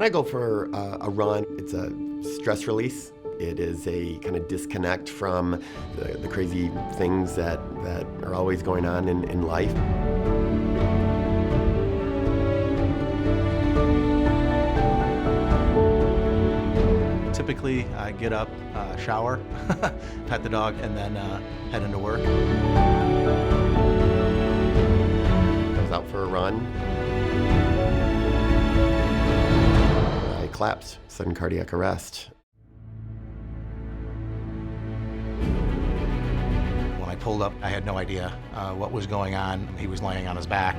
When I go for a run, it's a stress release. It is a kind of disconnect from the crazy things that are always going on in life. Typically, I get up, shower, pet the dog, and then head into work. I was out for a run. I collapsed, sudden cardiac arrest. When I pulled up, I had no idea what was going on. He was laying on his back.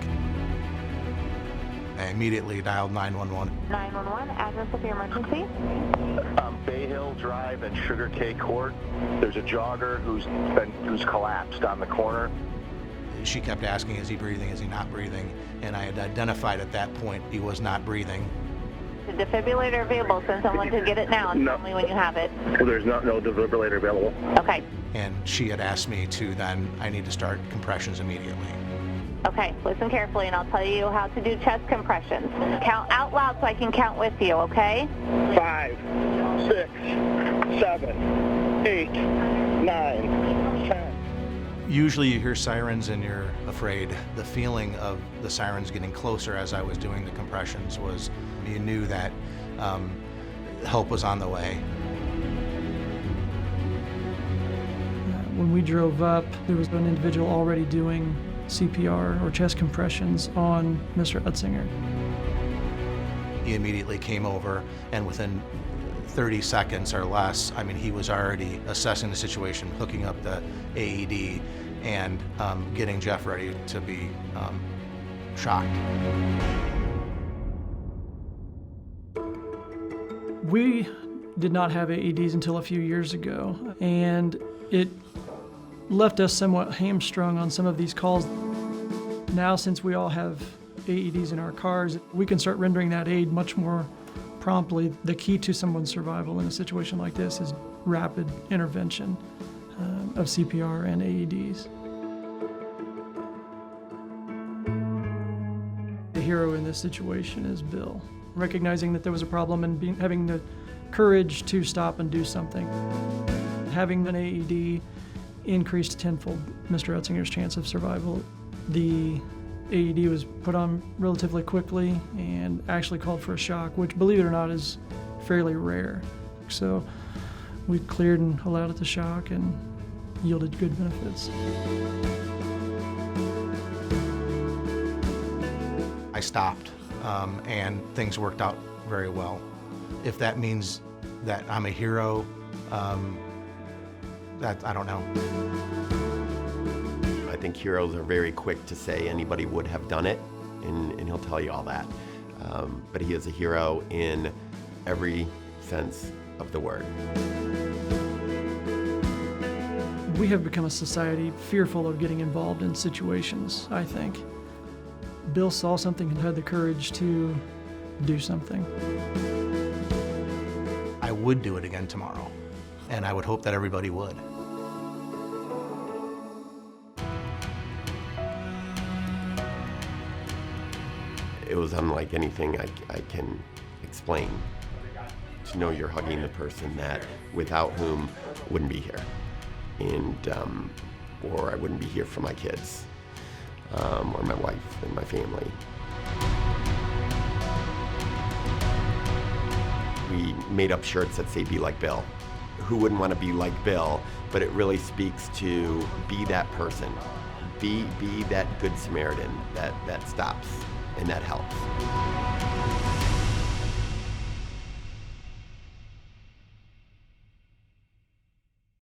I immediately dialed 911. 911, address of your emergency? Bay Hill Drive and Sugar Cake Court. There's a jogger who's collapsed on the corner. She kept asking, is he breathing, is he not breathing? And I had identified at that point he was not breathing. The defibrillator available, send someone to get it now and tell me when you have it. Well, there's no defibrillator available. Okay. And she had asked me to then, I need to start compressions immediately. Okay, listen carefully and I'll tell you how to do chest compressions. Count out loud so I can count with you, okay? 5, 6, 7, 8, 9, 10. Usually you hear sirens and you're afraid. The feeling of the sirens getting closer as I was doing the compressions was, you knew that help was on the way. When we drove up, there was an individual already doing CPR or chest compressions on Mr. Utzinger. He immediately came over, and within 30 seconds or less, I mean, he was already assessing the situation, hooking up the AED, and getting Jeff ready to be shocked. We did not have AEDs until a few years ago, and it left us somewhat hamstrung on some of these calls. Now, since we all have AEDs in our cars, we can start rendering that aid much more promptly. The key to someone's survival in a situation like this is rapid intervention of CPR and AEDs. The hero in this situation is Bill, recognizing that there was a problem and having the courage to stop and do something. Having an AED increased tenfold Mr. Utzinger's chance of survival. The AED was put on relatively quickly and actually called for a shock, which, believe it or not, is fairly rare. So we cleared and allowed it to shock and yielded good benefits. I stopped, and things worked out very well. If that means that I'm a hero, that I don't know. I think heroes are very quick to say anybody would have done it, and he'll tell you all that. But he is a hero in every sense of the word. We have become a society fearful of getting involved in situations, I think. Bill saw something and had the courage to do something. I would do it again tomorrow, and I would hope that everybody would. It was unlike anything I can explain. To know you're hugging the person that without whom wouldn't be here, and or I wouldn't be here for my kids, or my wife and my family. We made up shirts that say "Be like Bill." Who wouldn't want to be like Bill? But it really speaks to be that person, be that good Samaritan that stops and that helps.